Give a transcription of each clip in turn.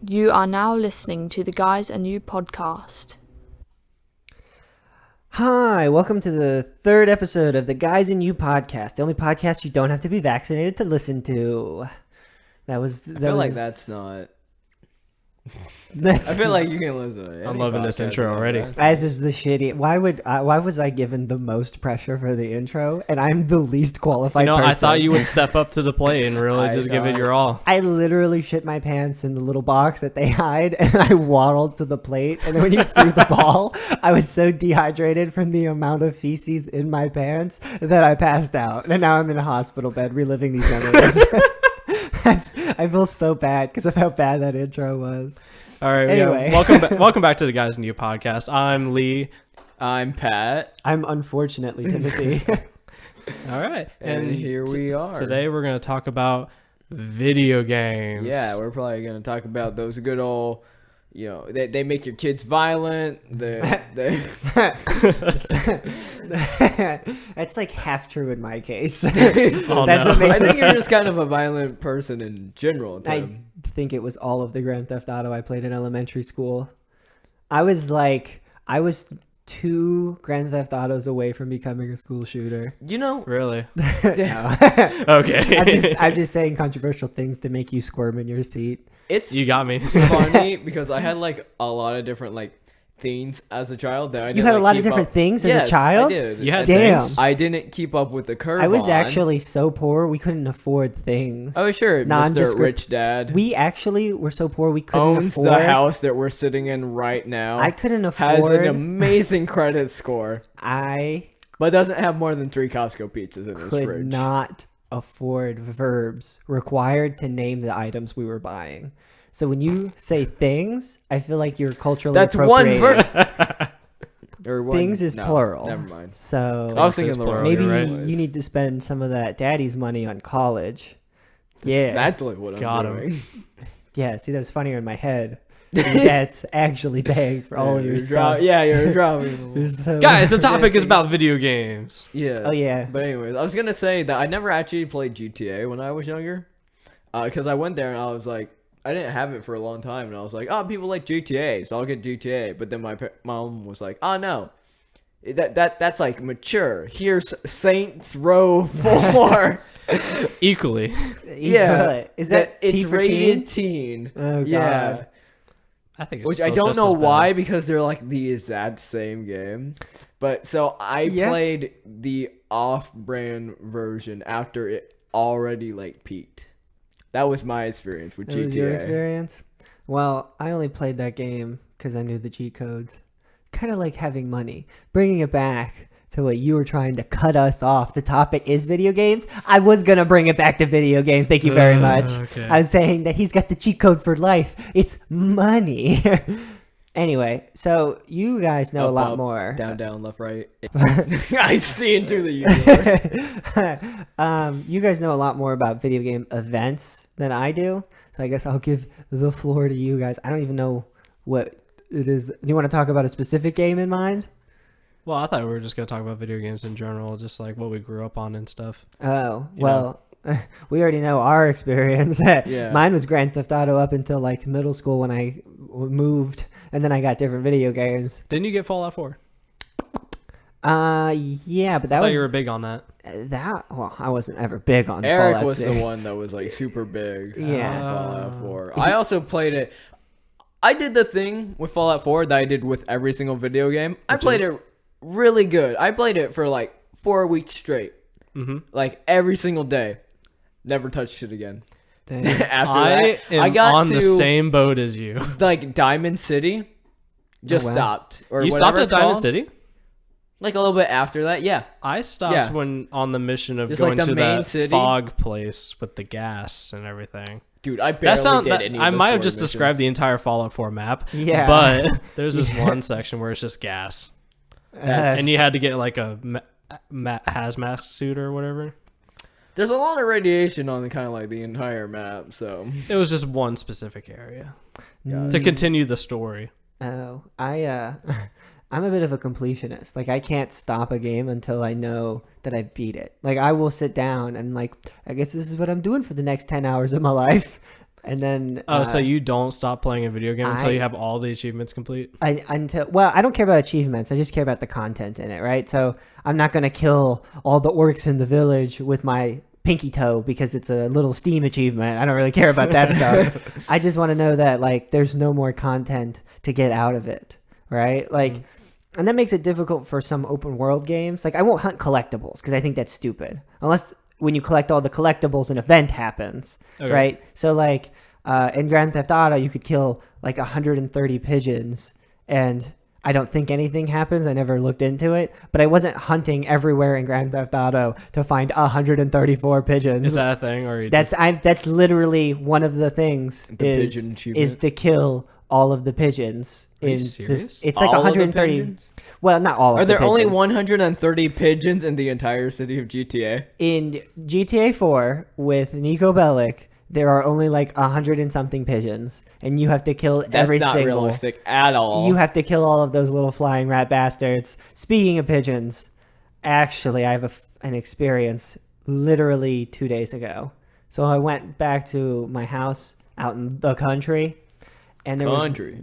You are now listening to the Guys and You podcast. Hi, welcome to the third episode of the Guys and You podcast, the only podcast you don't have to be vaccinated to listen to. I feel like that's not. That's, I feel like you can listen to it. I'm loving this intro already. As is the shitty. Why was I given the most pressure for the intro, and I'm the least qualified person? I thought you would step up to the plate and really just give it your all. I literally shit my pants in the little box that they hide, and I waddled to the plate. And then when you threw the ball, I was so dehydrated from the amount of feces in my pants that I passed out. And now I'm in a hospital bed reliving these memories. I feel so bad because of how bad that intro was. All right. Anyway. Welcome back to the Guys and You podcast. I'm Lee. I'm Pat. I'm unfortunately Timothy. All right. And here we are. Today we're going to talk about video games. Yeah, we're probably going to talk about those good old, they make your kids violent. That's like half true in my case. What I makes think you're just kind of a violent person in general, Tim. I think it was all of the Grand Theft Auto I played in elementary school. I was 2 Grand Theft Autos away from becoming a school shooter. Really? Yeah. Okay. I'm just saying controversial things to make you squirm in your seat. You got me. Funny because I had a lot of different things as a child that I didn't. You had a lot of different things as a child? I did. You had Damn. things? I didn't keep up with the curve. I was actually so poor we couldn't afford things. Oh sure, Mr. Rich Dad. We actually were so poor we couldn't owns afford the house that we're sitting in right now. I couldn't afford. Has an amazing credit score. But doesn't have more than 3 Costco pizzas in his could fridge. not afford verbs required to name the items we were buying. So when you say things, I feel like you're culturally That's one appropriating. verb. Things is plural. Never mind. So I was thinking the wrong. maybe right? you need to spend some of that daddy's money on college. That's Yeah. exactly what Got I'm him. doing. Yeah, see, that was funnier in my head. Your dad's actually paying for all of your stuff. You're dropping. You're so Guys, the topic is about video games. Yeah. Oh, yeah. But anyways, I was gonna say that I never actually played GTA when I was younger, because I went there and I was like, I didn't have it for a long time, and I was like, oh, people like GTA, so I'll get GTA. But then my mom was like, oh no, that's mature. Here's Saints Row 4. Equally. Yeah. Is that it's T for rated teen? teen? Oh, Yeah. God. I think it's Which I still don't just know as bad. why, because they're the exact same game. But so I played the off-brand version after it already peaked. That was my experience with GTA. That was your experience? Well, I only played that game because I knew the cheat codes. Kind of like having money. Bringing it back to what you were trying to cut us off. The topic is video games. I was going to bring it back to video games. Thank you very much. Okay. I was saying that he's got the cheat code for life. It's money. Anyway, so you guys know a lot Up, more. Down, left, right. I see into the universe. You guys know a lot more about video game events than I do. So I guess I'll give the floor to you guys. I don't even know what it is. Do you want to talk about a specific game in mind? Well, I thought we were just going to talk about video games in general, just what we grew up on and stuff. Oh, well, we already know our experience. Yeah. Mine was Grand Theft Auto up until middle school when I moved, and then I got different video games. Didn't you get Fallout 4? Yeah, but that I thought was you were big on that. Well, I wasn't ever big on Eric Fallout was 6. the one that was super big. Yeah. Fallout 4. I also played it. I did the thing with Fallout 4 that I did with every single video game. I played it really good. I played it for 4 weeks straight. Mm-hmm. Every single day. Never touched it again. Dang. After I that, am I got on to the same boat as you. Diamond City. Just Oh, wow. stopped. Or You whatever stopped at it's Diamond called. City? A little bit after that, yeah. I stopped Yeah. when on the mission of Just going the to main that city? fog place with the gas and everything. Dude, I barely did any of I the might have story just described the missions. entire Fallout 4 map. Yeah. But there's this one section where it's just gas. And you had to get a hazmat suit or whatever. There's a lot of radiation on the entire map, so It was just one specific area Yeah. to continue the story. Oh, I'm a bit of a completionist. I can't stop a game until I know that I beat it. I will sit down and I guess this is what I'm doing for the next 10 hours of my life. And then So you don't stop playing a video game until I- you have all the achievements complete? I don't care about achievements. I just care about the content in it, right? So I'm not gonna kill all the orcs in the village with my pinky toe because it's a little Steam achievement. I don't really care about that stuff. I just want to know that like there's no more content to get out of it, right? Like, and that makes it difficult for some open world games. Like I won't hunt collectibles because I think that's stupid. Unless when you collect all the collectibles, an event happens, Okay. right? So like in Grand Theft Auto, you could kill like 130 pigeons, and I don't think anything happens. I never looked into it, but I wasn't hunting everywhere in Grand Theft Auto to find 134 pigeons. Is that a thing, or you That's literally one of the things The pigeon achievement? is to kill all of the pigeons. Are you in serious? This, it's like All of the 130. pigeons? Well, not all of Are the there only pigeons. 130 pigeons in the entire city of GTA? In GTA 4 with Nico Bellic? There are only like 100 and something pigeons, and you have to kill That's every not single. realistic at all. You have to kill all of those little flying rat bastards. Speaking of pigeons, actually, I have an experience literally 2 days ago. So I went back to my house out in the country, and Country.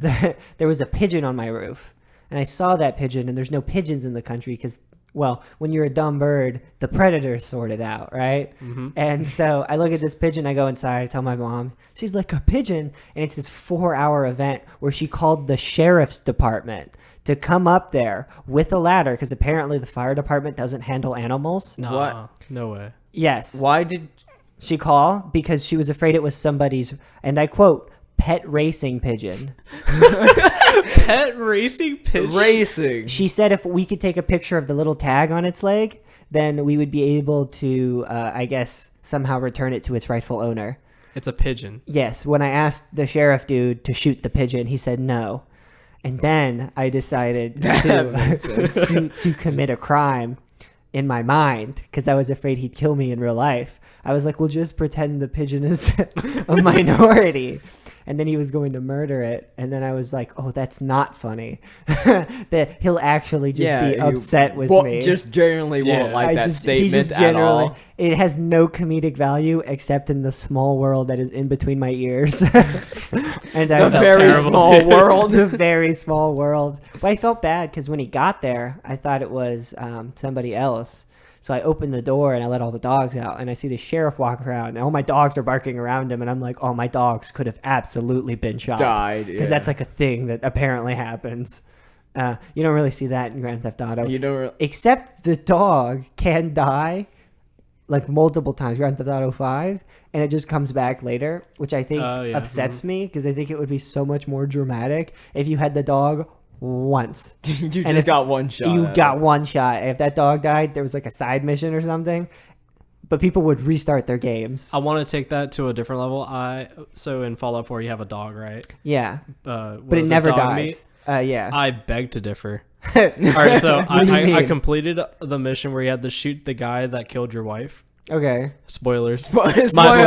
there was a pigeon on my roof. And I saw that pigeon, and there's no pigeons in the country because, well, when you're a dumb bird, the predators sort it out, right? Mm-hmm. And so I look at this pigeon, I go inside, I tell my mom, she's like, a pigeon? And it's this 4-hour event where she called the sheriff's department to come up there with a ladder because apparently the fire department doesn't handle animals. No, What? no way. Yes. Why did She called because she was afraid it was somebody's, and I quote, pet racing pigeon. Pet racing pigeon? racing? She said if we could take a picture of the little tag on its leg, then we would be able to, I guess, somehow return it to its rightful owner. It's a pigeon. Yes, when I asked the sheriff dude to shoot the pigeon, he said no. And then I decided to commit a crime in my mind because I was afraid he'd kill me in real life. I was like, well, just pretend the pigeon is a minority. And then he was going to murder it. And then I was like, oh, that's not funny. That he'll actually just be upset with me. Just generally won't Yeah. like that He's statement just at generally, all. it has no comedic value except in the small world that is in between my ears. And The That's very terrible. small world. the very small world. But I felt bad because when he got there, I thought it was somebody else. So I opened the door and I let all the dogs out, and I see the sheriff walk around, and all my dogs are barking around him, and I'm like, oh, my dogs could have absolutely been shot. Died. Because Yeah. that's like a thing that apparently happens. You don't really see that in Grand Theft Auto. You don't. Except the dog can die like multiple times. Grand Theft Auto 5, and it just comes back later, which I think Oh, yeah. upsets me because I think it would be so much more dramatic if you had the dog once. You And just if got one shot. You at got it. one shot. If that dog died, there was like a side mission or something. But people would restart their games. I want to take that to a different level. So in Fallout 4, you have a dog, right? Yeah, What but it is never dog meat? dies. Yeah. I beg to differ. All right, so What do you I mean? completed the mission where you had to shoot the guy that killed your wife. Okay. Spoilers. Spoiler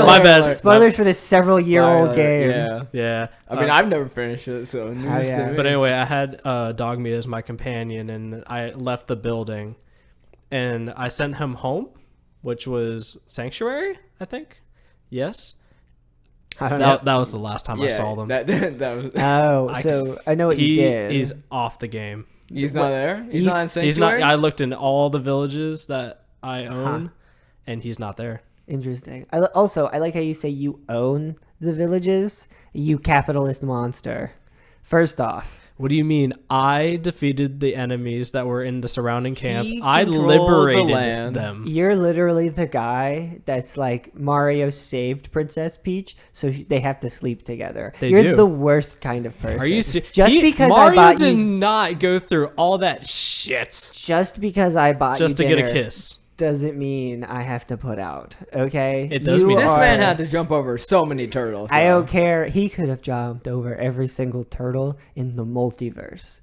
my bad. alert. Spoilers for this several-year-old Spoiler, game. Yeah. Yeah. I mean, I've never finished it, so news yeah. to me. But anyway, I had dog meat as my companion, and I left the building, and I sent him home, which was Sanctuary, I think. Yes, I don't know. that was the last time I saw them. That was. Oh, I- so I know what you did. He's off the game. He's not there. He's not in Sanctuary. He's not. I looked in all the villages that I own, and he's not there. Interesting. I like how you say you own the villages. You capitalist monster. First off, What do you mean? I defeated the enemies that were in the surrounding camp. He I controlled the liberated land. them. you're literally the guy that's like Mario saved Princess Peach, so they have to sleep together. They you're do. the worst kind of person. Are you serious? Just because Mario I bought did you, not go through all that shit just because I bought just you to get a dinner kiss. doesn't mean I have to put out. Okay, It does mean This are- man had to jump over so many turtles. I though. don't care. He could have jumped over every single turtle in the multiverse.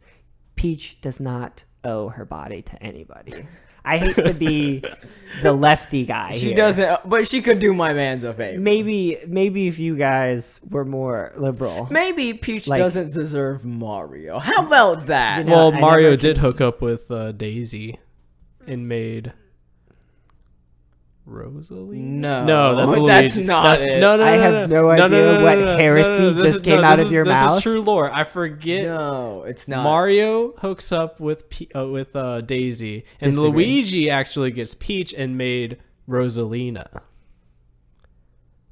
Peach does not owe her body to anybody. I hate to be the lefty guy She here. doesn't, but she could do my man's a favor. Maybe if you guys were more liberal. Maybe Peach Like- doesn't deserve Mario. How about that? You know, Well, I Mario never did cons- hook up with Daisy and made Rosalie? No. No, that's Luigi. That's not it. No, no, I no, have no idea what no, heresy This just is- came no, out this of is- your this mouth. is true lore. I forget. No, it's not. Mario hooks up with Daisy, and Disagree. Luigi actually gets Peach and made Rosalina.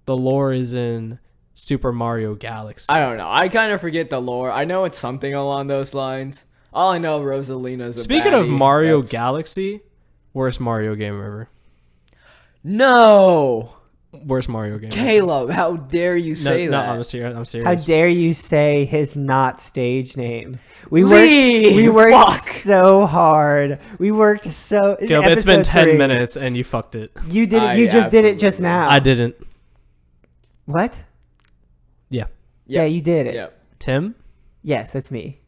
The lore is in Super Mario Galaxy. I don't know. I kind of forget the lore. I know it's something along those lines. All I know, Rosalina's a Speaking of baddie. Mario That's- Galaxy, worst Mario game ever. No, Worst Mario game. Caleb, how dare you say no, that? I'm serious. I'm serious. How dare you say his not stage name? Lee! We worked Fuck! so hard. We worked so. This is Caleb, it's been episode 10 3. minutes and you fucked it. You did it. I You just did it just absolutely- now. I didn't. What? Yeah. Yeah, you did it. Yeah. Tim? Yes, that's me.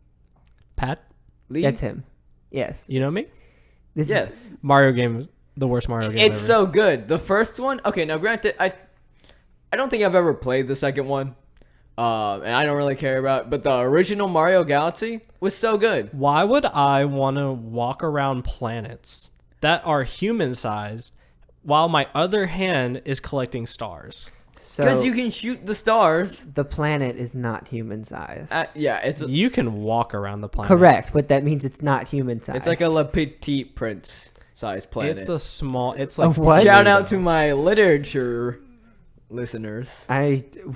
Pat? Lee? That's him. Yes. You know me? This Yeah. is Mario game, the worst Mario game It's ever. so good. The first one, okay, now granted, I don't think I've ever played the second one. And I don't really care about it, but the original Mario Galaxy was so good. Why would I want to walk around planets that are human-sized while my other hand is collecting stars? Because so. you can shoot the stars. The planet is not human sized. Yeah, it's You can walk around the planet. Correct, but that means it's not human sized. it's like a Le Petit Prince size planet. It's a small. It's like what? Shout out to my literature listeners.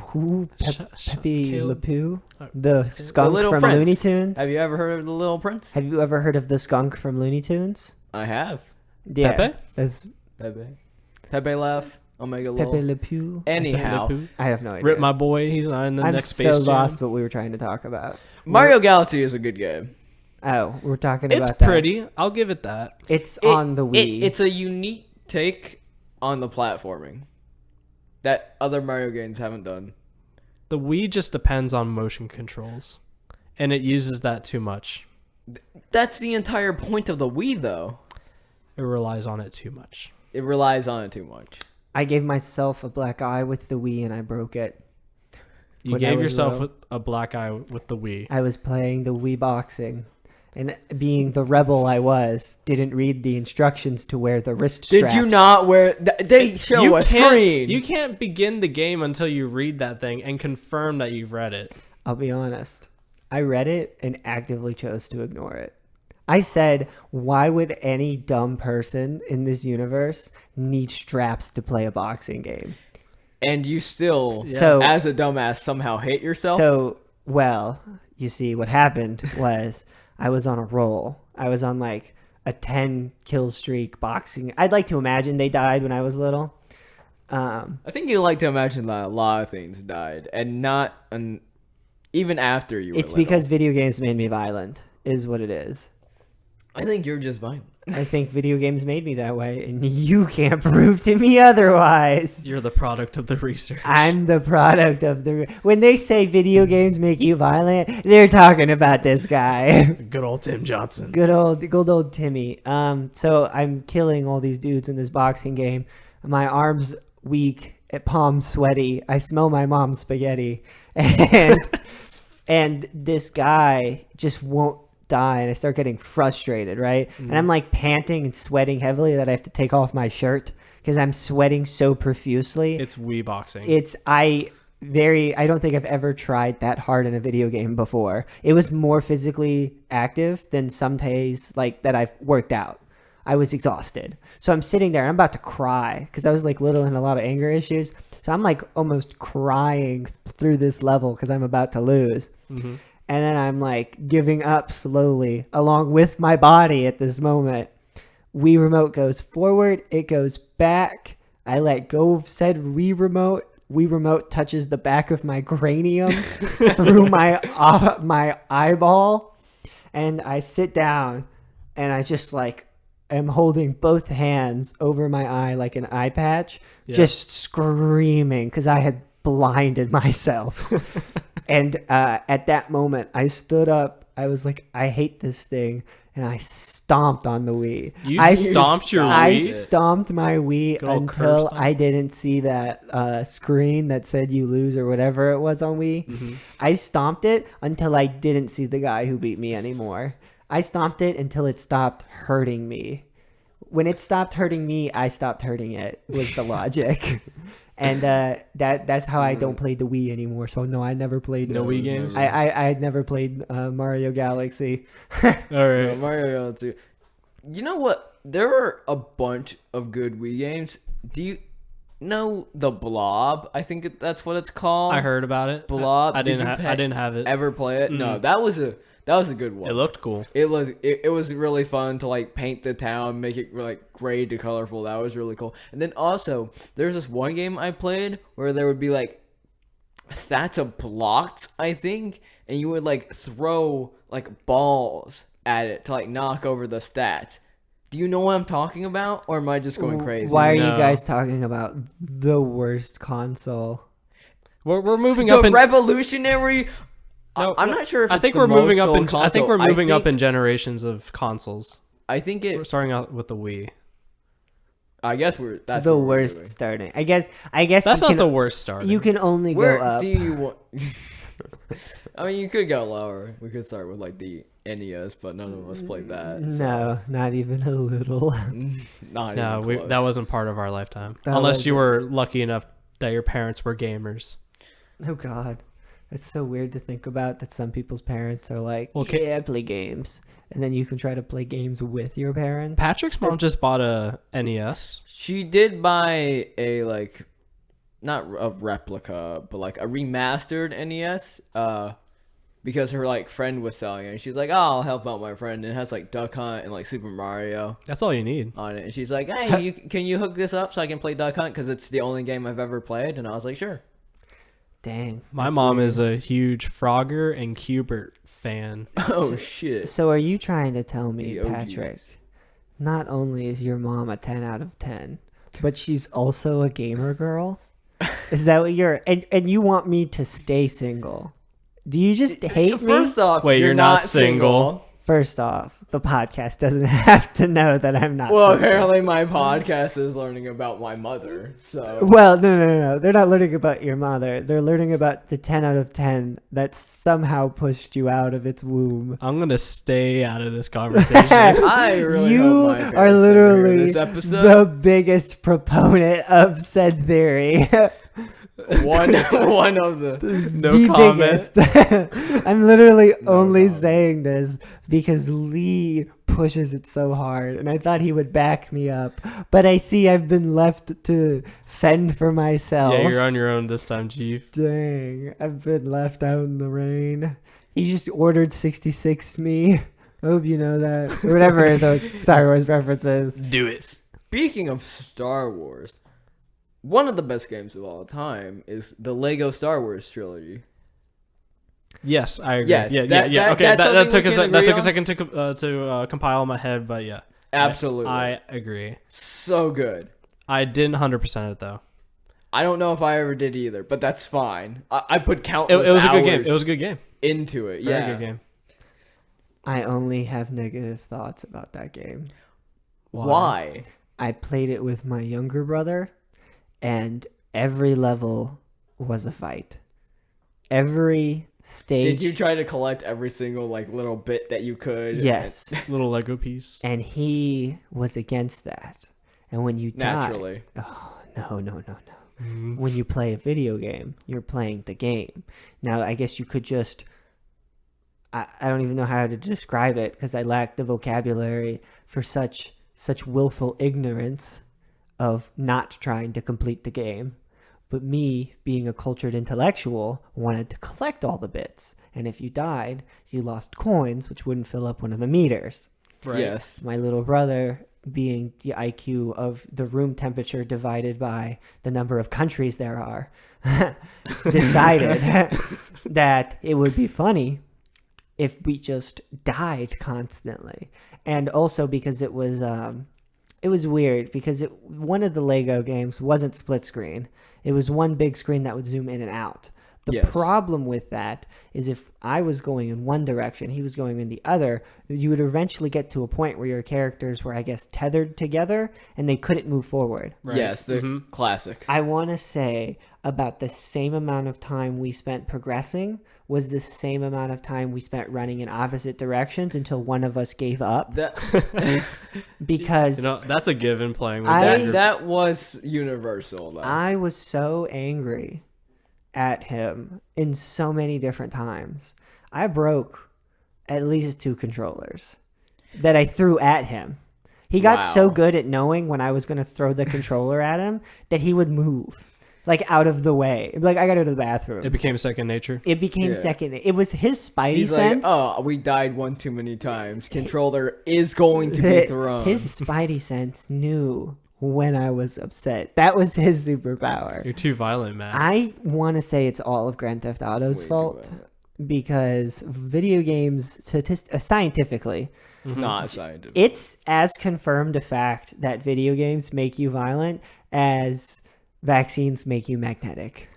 Who Pepe Le Caleb. Pew, the skunk the Little from Prince. Looney Tunes. Have you ever heard of the Little Prince? Have you ever heard of the skunk from Looney Tunes? I have. Yeah, Pepe? that's Pepe laugh. Omega Pepe Lil. Le Pew. Anyhow, I have no idea. Rip my boy. He's on the I'm next so Space Jam. lost what we were trying to talk about. Mario Galaxy is a good game. Oh, we're talking It's about that. pretty. I'll give it that. It's on the Wii. It's a unique take on the platforming that other Mario games haven't done. The Wii just depends on motion controls, and it uses that too much. That's the entire point of the Wii, though. It relies on it too much. It relies on it too much. I gave myself a black eye with the Wii and I broke it. You When I gave was yourself little. a black eye with the Wii. I was playing the Wii boxing, and being the rebel I was, didn't read the instructions to wear the wrist straps. Did you not wear? They show a screen. You can't begin the game until you read that thing and confirm that you've read it. I'll be honest. I read it and actively chose to ignore it. I said, why would any dumb person in this universe need straps to play a boxing game? And you still, So- as a dumbass, somehow hate yourself. So, well, you see, what happened was I was on a roll. I was on like a 10 kill streak boxing. I'd like to imagine they died when I was little. I think you like to imagine that a lot of things died, and not even after you. Were It's little. because video games made me violent, is what it is. I think you're just fine. I think video games made me that way, and you can't prove to me otherwise. You're the product of the research. I'm the product of the. When they say video games make you violent, they're talking about this guy. Good old Tim Johnson. Good old Timmy. So I'm killing all these dudes in this boxing game. My arms weak, palms sweaty. I smell my mom's spaghetti, and this guy just won't die, and I start getting frustrated, right? And I'm like panting and sweating heavily that I have to take off my shirt because I'm sweating so profusely. It's Wii boxing. I don't think I've ever tried that hard in a video game before. It was more physically active than some days like that I've worked out. I was exhausted. So I'm sitting there and I'm about to cry because I was like little and a lot of anger issues. So I'm like almost crying through this level because I'm about to lose. Mhm. And then I'm like giving up slowly along with my body at this moment. Wii remote goes forward, it goes back. I let go of said Wii remote. Wii remote touches the back of my cranium through my eyeball, and I sit down and I just like am holding both hands over my eye like an eye patch, Yeah. just screaming because I had blinded myself. And at that moment, I stood up. I was like, I hate this thing. And I stomped on the Wii. You I stomped your I Wii? stomped my Wii Good old curb until stomp. I didn't see that screen that said you lose or whatever it was on Wii. Mm-hmm. I stomped it until I didn't see the guy who beat me anymore. I stomped it until it stopped hurting me. when it stopped hurting me, I stopped hurting it. Was the logic. And that's how I don't play the Wii anymore. So no, I never played No Wii games? I had never played Mario Galaxy. All right. Mario Galaxy. You know what? There were a bunch of good Wii games. Do you know The Blob? I think that's what it's called. I heard about it. Blob. I didn't. Did you I didn't have it. ever play it? No, Mm. that was a good one. It looked cool. It was really fun to like paint the town, make it like gray to colorful. That was really cool. And then also there's this one game I played where there would be like stats of blocks, I think, and you would like throw like balls at it to like knock over the stats. Do you know what I'm talking about, or am I just going crazy? Why are No. you guys talking about the worst console? We're moving The up in. revolutionary. No, I'm no, not sure if I it's think the we're moving most up in. sold I think we're console. moving up in generations of consoles. I think We're it. starting out with the Wii. I guess we're. It's That's the what we're worst doing. starting. I guess That's you not can, the worst start. You can only Where go up. do you want? I mean, you could go lower. We could start with like the NES, but none of us played that. No, not even a little. Not No, even close. that wasn't part of our lifetime. That Unless you wasn't. were lucky enough that your parents were gamers. Oh God, it's so weird to think about that some people's parents are like, Well, yeah, I play games, and then you can try to play games with your parents. Patrick's mom just bought a NES. She did buy a like, not a replica, but like a remastered NES. Because her like friend was selling it, and she's like, "Oh, I'll help out my friend." And it has like Duck Hunt and like Super Mario That's all you need. on it. And she's like, "Hey, can you hook this up so I can play Duck Hunt? Because it's the only game I've ever played." And I was like, "Sure." Dang, My that's mom weird. is a huge Frogger and Cubert fan. Oh shit. So are you trying to tell me, The OGs. Patrick, not only is your mom a 10 out of 10, but she's also a gamer girl? Is that what you're... And you want me to stay single? Do you just hate me? First off, Wait, you're not single. First off, the podcast doesn't have to know that I'm not Well, single. apparently my podcast is learning about my mother. So Well, no. They're not learning about your mother. They're learning about the 10 out of 10 that somehow pushed you out of its womb. I'm gonna stay out of this conversation. I really You hope my are parents never hear literally this episode. the biggest proponent of said theory. one of the No The comment. biggest. I'm literally No only comment. saying this because Lee pushes it so hard, and I thought he would back me up. But I see I've been left to fend for myself. Yeah, you're on your own this time, Chief. Dang, I've been left out in the rain. He just ordered 66 me. I hope you know that. Or whatever the Star Wars reference is. Do it. Speaking of Star Wars, one of the best games of all time is the Lego Star Wars trilogy. Yes, I agree. Yes, yeah. that- Okay, that's that something took we a can that agree took a on? second to compile in my head, but yeah, Absolutely. I agree. So good. I didn't 100% it though. I don't know if I ever did either, but that's fine. I put It countless was a good game. hours It was a good game. into it. Very Yeah. good game. I only have negative thoughts about that game. Why? I played it with my younger brother, and every level was a fight. Every stage. Did you try to collect every single like little bit that you could? Yes. Little Lego piece. And he was against that. And when you Naturally. die, oh, no. When you play a video game, you're playing the game. Now, I guess you could just... I don't even know how to describe it because I lack the vocabulary for such willful ignorance of not trying to complete the game. But me, being a cultured intellectual, wanted to collect all the bits. And if you died, you lost coins, which wouldn't fill up one of the meters. Right. Yes. My little brother, being the IQ of the room temperature divided by the number of countries there are, decided that it would be funny if we just died constantly. And also because it was weird because one of the Lego games wasn't split screen. It was one big screen that would zoom in and out. The Yes. problem with that is if I was going in one direction, he was going in the other, you would eventually get to a point where your characters were, I guess, tethered together and they couldn't move forward. Right. Yes, the Mhm. classic. I want to say about the same amount of time we spent progressing was the same amount of time we spent running in opposite directions until one of us gave up. That Because That's a given playing with I- that group. that was universal though. I was so angry at him in so many different times. I broke at least 2 controllers that I threw at him. He got so Wow. good at knowing when I was going to throw the controller at him that he would move like out of the way. He'd be like, I got to go to the bathroom. It became second nature. It became Yeah. second. It was his spidey He's sense. like, oh, we died one too many times. Controller is going to be thrown. His spidey sense knew when I was upset. That was his superpower. You're too violent, man. I want to say it's all of Grand Theft Auto's Way too fault violent. because video games, scientifically, Not scientific. it's as confirmed a fact that video games make you violent as vaccines make you magnetic.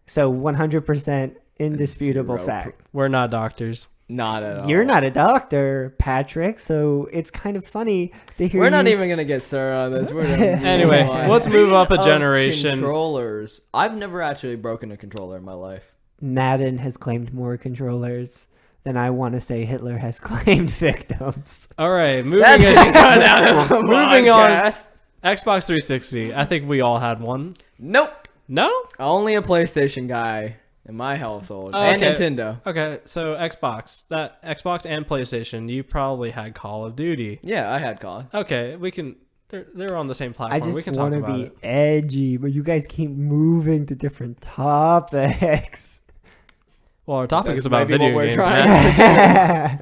So 100% indisputable Zero fact. We're not doctors. Not at all. You're not a doctor, Patrick, so it's kind of funny to hear We're not you even gonna get started on this. We're gonna move Anyway, on. let's move up a Speaking of generation. Controllers. I've never actually broken a controller in my life. Madden has claimed more controllers than I want to say Hitler has claimed victims. All right, moving That's on. Moving on. podcast. Xbox 360. I think we all had one. Nope. No? Only a PlayStation guy in my household Oh, and okay. Nintendo. Okay, so Xbox. That Xbox and PlayStation, you probably had Call of Duty. Yeah, I had COD. Okay, we can they're on the same platform. I we just can talk want to about be it. edgy, but you guys keep moving to different topics. Well, our topic That's is about maybe what video we're games, trying man.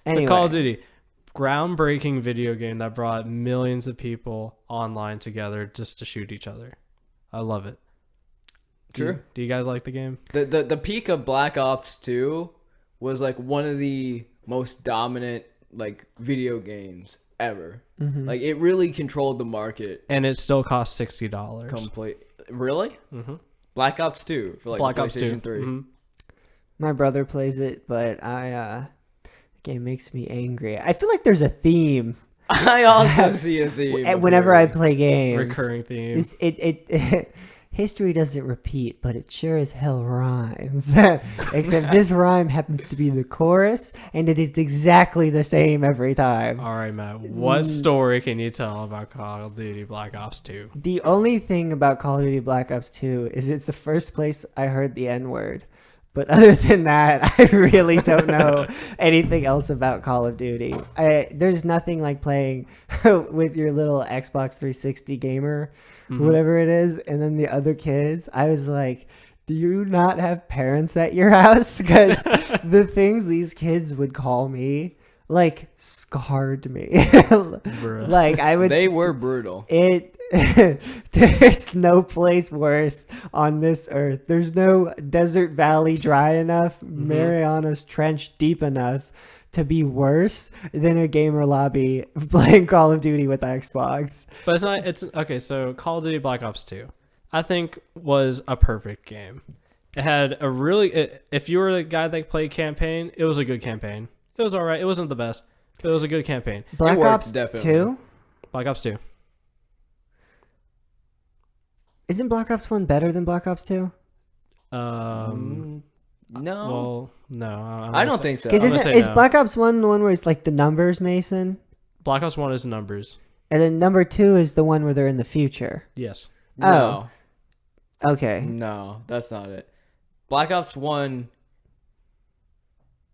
Anyway, But Call of Duty, groundbreaking video game that brought millions of people online together just to shoot each other. I love it. True. Do you guys like the game? The peak of Black Ops 2 was like one of the most dominant like video games ever. Mm-hmm. Like it really controlled the market. And it still costs $60. Complete. Really? Mm-hmm. Black Ops 2 for like Black the Ops 2. PlayStation 3. Mhm. my brother plays it, but the game makes me angry. I feel like there's a theme I also see a theme. of whenever I hearing. play games. Recurring theme. It history doesn't repeat, but it sure as hell rhymes. Except this rhyme happens to be the chorus, and it is exactly the same every time. All right, Matt. What story can you tell about Call of Duty Black Ops 2? The only thing about Call of Duty Black Ops 2 is it's the first place I heard the N-word. But other than that, I really don't know anything else about Call of Duty. There's nothing like playing with your little Xbox 360 gamer, whatever it is, and then the other kids. I was like, do you not have parents at your house? Because the things these kids would call me, like, scarred me. Bruh. Like, I would... They were brutal. There's no place worse on this earth. There's no desert valley dry enough, Marianas Trench deep enough to be worse than a gamer lobby playing Call of Duty with Xbox. But it's not. It's okay. So Call of Duty Black Ops 2, I think, was a perfect game. It had a really. If you were the guy that played campaign, it was a good campaign. It was all right. It wasn't the best, but it was a good campaign. Black worked, Ops definitely. 2? Black Ops 2. Isn't Black Ops 1 better than Black Ops 2? No. Well, no. I don't think so. Because I'm gonna say is no. Black Ops 1 the one where it's like the numbers, Mason? Black Ops 1 is numbers. And then number 2 is the one where they're in the future. Yes. No. Okay. No, that's not it. Black Ops 1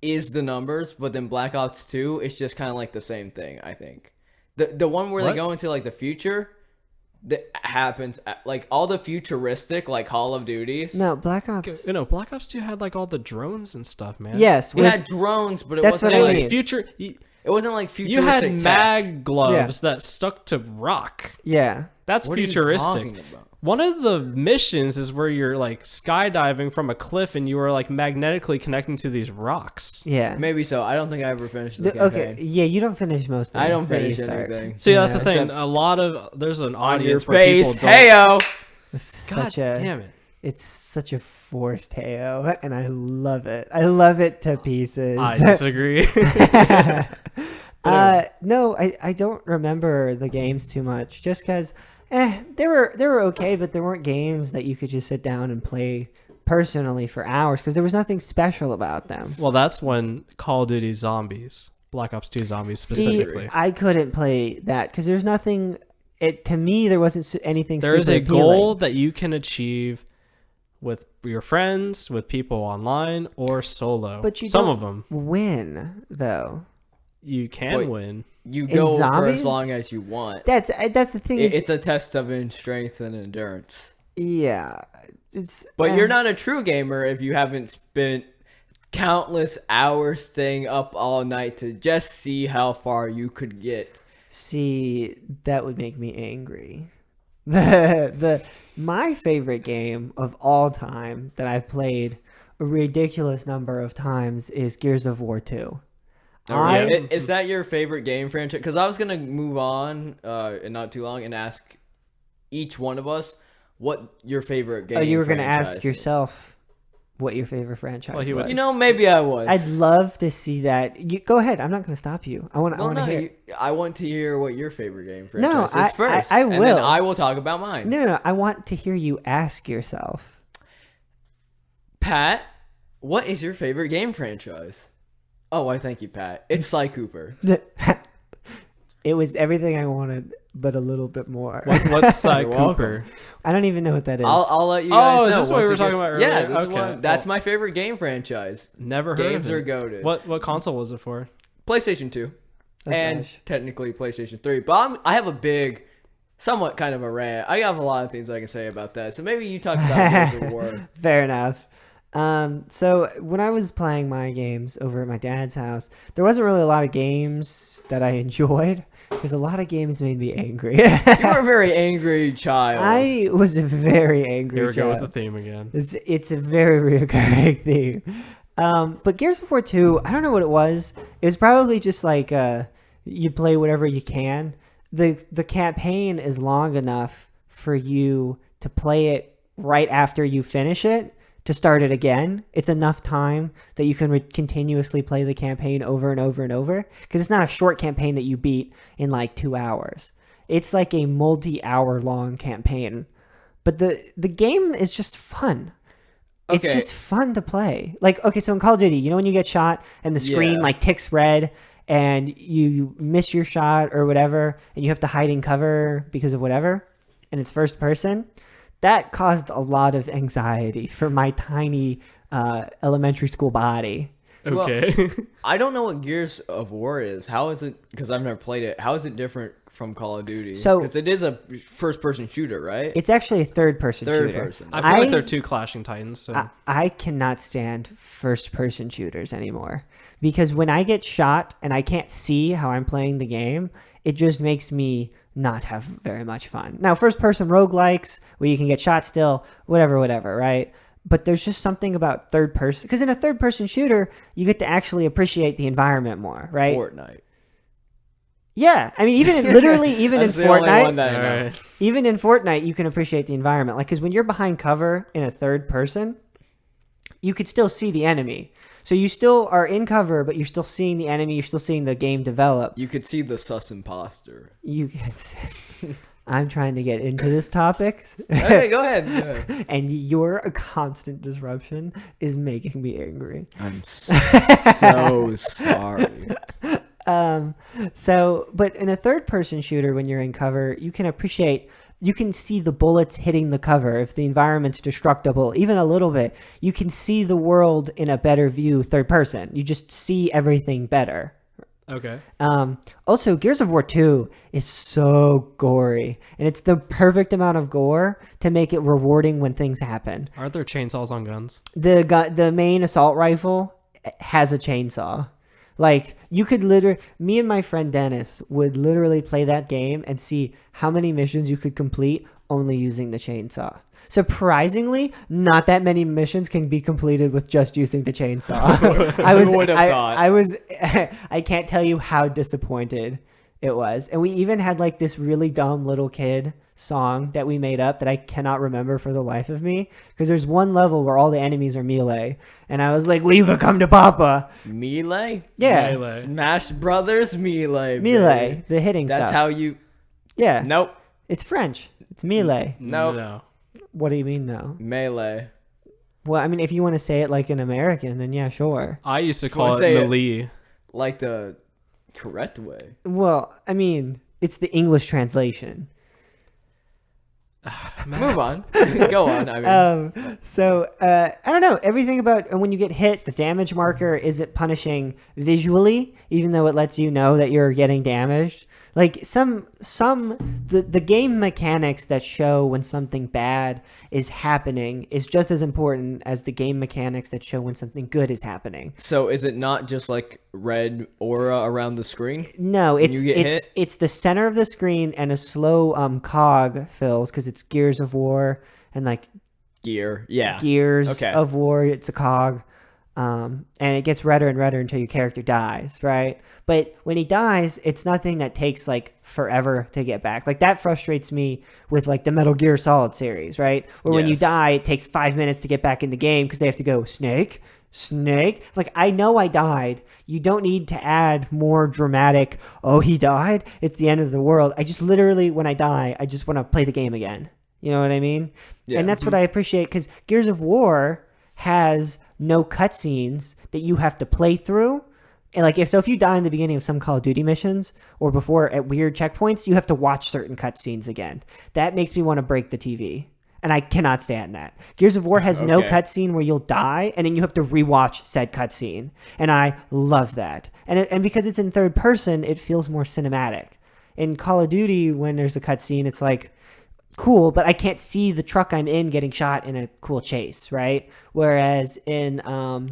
is the numbers, but then Black Ops 2 is just kind of like the same thing, I think. The one where What? they go into like the future that happens like all the futuristic like Call of Duties. No, Black Ops... You know, Black Ops 2 had like all the drones and stuff, man. Yes. We with- had drones, but it That's wasn't what I It like was mean. future. it wasn't like You had futuristic tech. mag gloves that stuck to rock. Yeah. That's What are you futuristic. talking about? One of the missions is where you're like skydiving from a cliff and you are like magnetically connecting to these rocks. Yeah. Maybe so. I don't think I ever finished the Okay. campaign. Yeah, you don't finish most things I don't that you finish start. anything. See, that's the Yeah, thing. except A lot of there's an On your audience where face, people don't. heyo. It's God such a damn it! it's such a forced Heyo, and I love it. I love it to pieces. I disagree. No, I don't remember the games too much, just because They were okay, but there weren't games that you could just sit down and play personally for hours because there was nothing special about them. Well, that's when Call of Duty Zombies, Black Ops 2 Zombies specifically. See, I couldn't play that because there's nothing. To me, there wasn't anything. There is super a goal appealing. that you can achieve with your friends, with people online, or solo. But you some don't of them win though. you can Wait. win. You In go for zombies? as long as you want. That's the thing. It's a test of strength and endurance. Yeah, it's. But you're not a true gamer if you haven't spent countless hours staying up all night to just see how far you could get. See, that would make me angry. My favorite game of all time that I've played a ridiculous number of times is Gears of War 2. Is that your favorite game franchise? Because I was gonna move on in not too long and ask each one of us what your favorite game. Oh, you were going to franchise ask is. yourself what your favorite franchise Well, he would- was. You know, maybe I was. I'd love to see that. Go ahead. I'm not going to stop you. I want Well, to no, hear. I want to hear what your favorite game No, franchise is first. I And then will. I will talk about mine. No. I want to hear you ask yourself. Pat, what is your favorite game franchise? Oh, why thank you, Pat. It's Sly Cooper. It was everything I wanted, but a little bit more. What's Cy You're welcome. Cooper? I don't even know what that is. I'll let you Oh, guys is know. this what we once were it talking gets- about Yeah, earlier? this is Okay, one. That's well- my favorite game franchise. Never heard Games of are it. goated. What console was it for? PlayStation 2. Oh, and gosh. technically PlayStation 3. But I have a big, somewhat kind of a rant. I have a lot of things I can say about that. So maybe you talk about Gears of War. Fair enough. So when I was playing my games over at my dad's house, there wasn't really a lot of games that I enjoyed because a lot of games made me angry. You were a very angry child. I was a very angry Here we go with child. the theme again. It's a very reoccurring theme. But Gears of War 2, I don't know what it was. It was probably just like you play whatever you can. The campaign is long enough for you to play it right after you finish it to start it again. It's enough time that you can continuously play the campaign over and over and over because it's not a short campaign that you beat in like 2 hours. It's like a multi-hour long campaign. But the game is just fun. It's Okay. just fun to play. Like, okay, so in Call of Duty, you know when you get shot and the screen Yeah. like ticks red and you miss your shot or whatever and you have to hide in cover because of whatever and it's first person? That caused a lot of anxiety for my tiny elementary school body. Well, Okay. I don't know what Gears of War is. How is it? Because I've never played it. How is it different from Call of Duty? So- because it is a first-person shooter, right? It's actually a third-person Third shooter. person. I feel like I- they're two clashing titans. So I cannot stand first-person shooters anymore because when I get shot and I can't see how I'm playing the game, it just makes me not have very much fun. Now, first-person roguelikes where you can get shot still, whatever, right? But there's just something about third-person because in a third-person shooter, you get to actually appreciate the environment more, right? Fortnite. Yeah, I mean, even in That's the only one Fortnite, that I all know. right. even in Fortnite, you can appreciate the environment. Like, because when you're behind cover in a third person, you could still see the enemy. So you still are in cover, but you're still seeing the enemy. You're still seeing the game develop. You could see the sus imposter. You can. I'm trying to get into this topic, Okay, go ahead. Go ahead. and your constant disruption is making me angry. I'm so sorry. But in a third person shooter, when you're in cover, you can see the bullets hitting the cover. If the environment's destructible, even a little bit, you can see the world in a better view, third person. You just see everything better. Okay. Also, Gears of War 2 is so gory, and it's the perfect amount of gore to make it rewarding when things happen. Aren't there chainsaws on guns? The main assault rifle has a chainsaw. Like, you could me and my friend Dennis would literally play that game and see how many missions you could complete only using the chainsaw. Surprisingly, not that many missions can be completed with just using the chainsaw. Who would have thought? I can't tell you how disappointed it was. And we even had like this really dumb little kid song that we made up that I cannot remember for the life of me. Because there's one level where all the enemies are melee. And I was like, will you come to Papa? Melee? Yeah. Melee. Smash Brothers Melee. Melee, baby. the hitting That's stuff. how you. Yeah. Nope. It's French. It's Melee. Nope. No. What do you mean though? Melee. Well, I mean, if you want to say it like an American, then yeah, sure. I used to You wanna call it say it- melee. Like the correct way. Well, I mean, it's the English translation. Move on. Go on. I mean, I don't know. Everything about when you get hit, the damage marker, is it punishing visually, even though it lets you know that you're getting damaged? Like the game mechanics that show when something bad is happening is just as important as the game mechanics that show when something good is happening. so is it not just like red aura around the screen? No, When it's you get it's hit? it's the center of the screen and a slow cog fills because it's Gears of War and like Gear. Yeah. Gears Okay. of War. It's a cog, and it gets redder and redder until your character dies, right? But when he dies, it's nothing that takes like forever to get back. Like that frustrates me with like the Metal Gear Solid series, right? Where when you Yes. die, it takes 5 minutes to get back in the game because they have to go Snake. Like I know I died. You don't need to add more dramatic. Oh, he died. It's the end of the world. I just literally, when I die, I just want to play the game again. You know what I mean? Yeah. And that's what I appreciate because Gears of War has no cutscenes that you have to play through. And like if you die in the beginning of some Call of Duty missions or before at weird checkpoints, you have to watch certain cutscenes again. That makes me want to break the TV. And I cannot stand that. Gears of War has no Okay. cutscene where you'll die, and then you have to rewatch said cutscene. And I love that. And because it's in third person, it feels more cinematic. In Call of Duty, when there's a cutscene, it's like cool, but I can't see the truck I'm in getting shot in a cool chase, right? Whereas in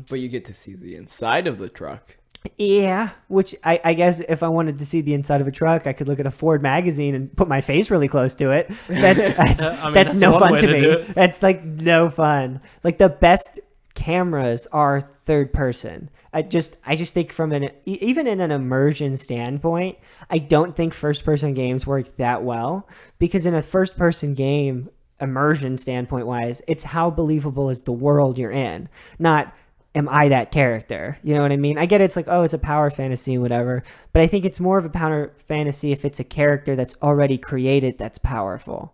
But you get to see the inside of the truck. yeah, which I guess if I wanted to see the inside of a truck, I could look at a Ford magazine and put my face really close to it. That's I mean, that's that's no one fun way to to me. do it. That's like no fun. Like the best cameras are third person. I just think from even in an immersion standpoint, I don't think first person games work that well because in a first person game, immersion standpoint wise, it's how believable is the world you're in, not am I that character? You know what I mean? I get it's like, oh, it's a power fantasy, whatever. But I think it's more of a power fantasy if it's a character that's already created that's powerful.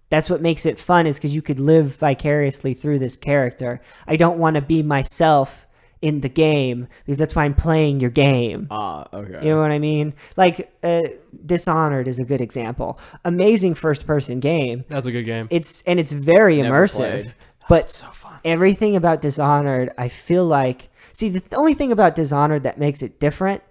That's what makes it fun is because you could live vicariously through this character. I don't want to be myself in the game because that's why I'm playing your game. Ah, okay. You know what I mean? Like Dishonored is a good example. Amazing first person game. That's a good game. It's very Never immersive. played. But so fun. everything about Dishonored, I feel like the only thing about Dishonored that makes it different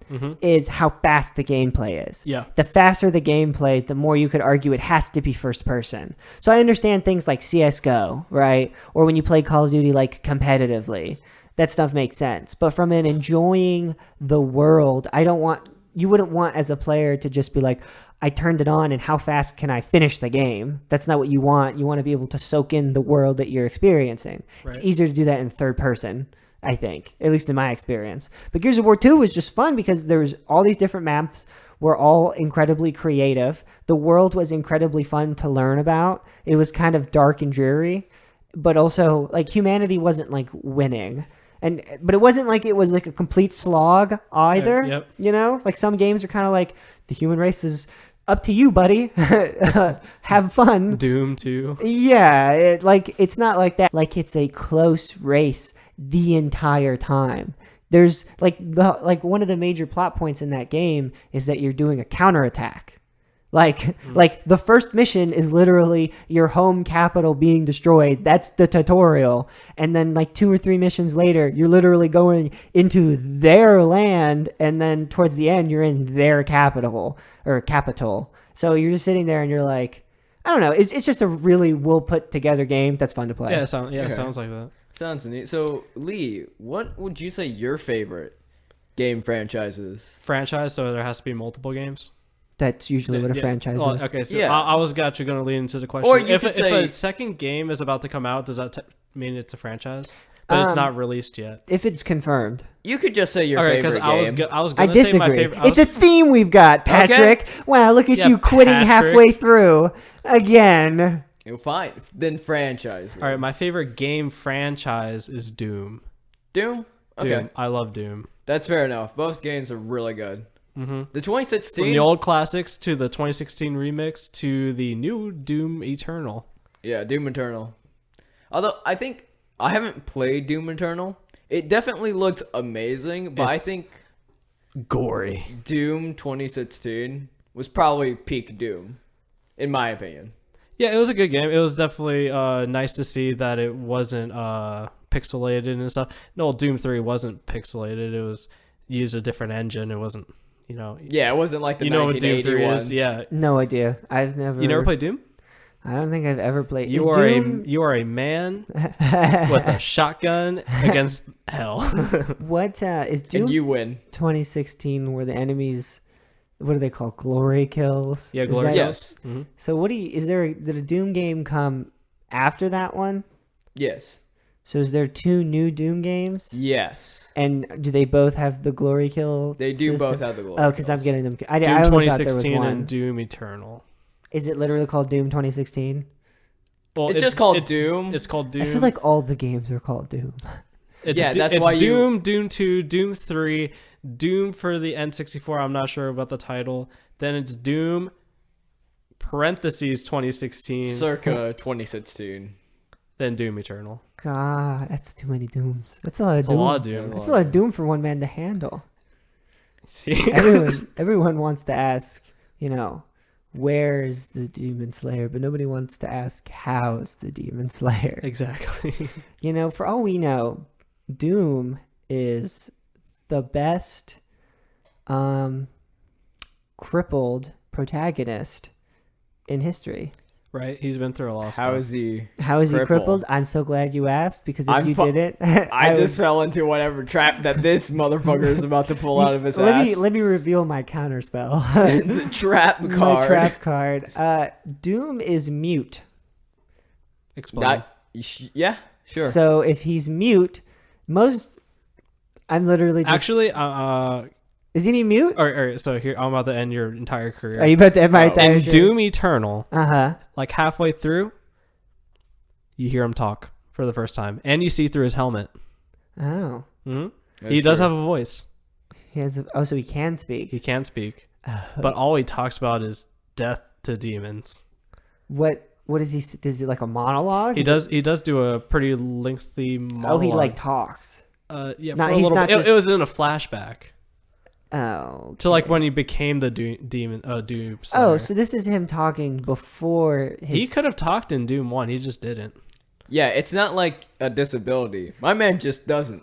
is how fast the gameplay is. Yeah. The faster the gameplay, the more you could argue it has to be first person. So I understand things like CS:GO, right? Or when you play Call of Duty like competitively. That stuff makes sense. But from an enjoying the world, you wouldn't want as a player to just be like, I turned it on and how fast can I finish the game? That's not what you want. You want to be able to soak in the world that you're experiencing. Right. It's easier to do that in third person, I think, at least in my experience. But Gears of War 2 was just fun because there was all these different maps were all incredibly creative. The world was incredibly fun to learn about. It was kind of dark and dreary, but also like humanity wasn't like winning. But it wasn't like it was like a complete slog either. Yep. You know, like some games are kind of like the human race is up to you, buddy. Have fun. Doom 2. Yeah, it's not like that. Like it's a close race the entire time. There's like one of the major plot points in that game is that you're doing a counterattack. Like the first mission is literally your home capital being destroyed. That's the tutorial. And then like 2 or 3 missions later, you're literally going into their land. And then towards the end, you're in their capital. So you're just sitting there and you're like, I don't know. It's just a really well put together game that's fun to play. Yeah, Okay. it sounds like that. Sounds neat. So, Lee, what would you say your favorite game franchise is? Franchise, so there has to be multiple games. That's usually what a Yeah. franchise Well, is. okay, so Yeah. I was actually going to lead into the question. Or you if could if say- a second game is about to come out, does that mean it's a franchise? But it's not released yet. If it's confirmed. You could just say your Okay, favorite because game. I was I going to say my disagree. favorite. It's a theme we've got, Patrick. Wow, look at Yeah, you quitting Patrick. halfway through again. Oh, fine. Then franchise. All right, my favorite game franchise is Doom. Doom? Okay. Doom. I love Doom. That's fair enough. Both games are really good. Mm-hmm. The From 2016. the old classics to the 2016 remix to the new Doom Eternal. Yeah, Doom Eternal. Although I think I haven't played Doom Eternal. It definitely looks amazing, but I It's think gory. Doom 2016 was probably peak Doom, in my opinion. Yeah, it was a good game. It was definitely nice to see that it wasn't pixelated and stuff. No, Doom 3 wasn't pixelated. It was used a different engine. It wasn't, Yeah, it wasn't like the you know what Doom 3 1980 is? ones. Yeah. No idea. I've never. You never played Doom? I don't think I've ever played. You Is are Doom... you are a man with a shotgun against hell. What is Doom And you win. 2016? Where the enemies, what are they called? Glory kills. Yeah, Is glory that- Yes. Mhm. So what do you? Is there? Did a Doom game come after that one? Yes. So is there 2 new Doom games? Yes. And do they both have the glory kill? They do system? both have the glory. Oh, because I'm kills. getting them. Doom I only thought there was 2016 one. and Doom Eternal. Is it literally called Doom 2016? Well, It's just called Doom. It's called Doom. I feel like all the games are called Doom. Yeah, that's it's why you- Doom, Doom 2, Doom 3, Doom for the N64. I'm not sure about the title. Then it's Doom parentheses 2016. Circa 2016. Then Doom Eternal. God, that's too many Dooms. That's a lot of It's a Doom. lot of Doom. That's a lot of Doom for one man to handle. See? Everyone wants to ask, where's the Demon Slayer? But nobody wants to ask, how's the Demon Slayer? Exactly. For all we know, Doom is the best crippled protagonist in history. Right? He's been through a lot of How stuff. is he? How is he Crippled. crippled? I'm so glad you asked, because if I'm you fu- didn't, I just would- fell into whatever trap that this motherfucker is about to pull out of his let ass. me let me reveal my counter spell. The trap card. My trap card. Doom is mute. Explain. Yeah, sure. So if he's mute, I'm literally just. Actually, Isn't he mute? so here, I'm about to end your entire career. Are you about to end my Oh. entire In Doom Eternal, Uh-huh. like halfway through, you hear him talk for the first time, and you see through his helmet. Oh. hmm That's He does true. have a voice. So he can speak. He can speak, but all he talks about is death to demons. What is he? Is it like a monologue? He does do a pretty lengthy monologue. Oh, he like talks. Yeah, Not- for a he's little not bit. just- It was in a flashback Oh. to like okay. when he became the Doom Oh, Slayer. so this is him talking before his. He could have talked in Doom 1, he just didn't. Yeah, it's not like a disability. My man just doesn't.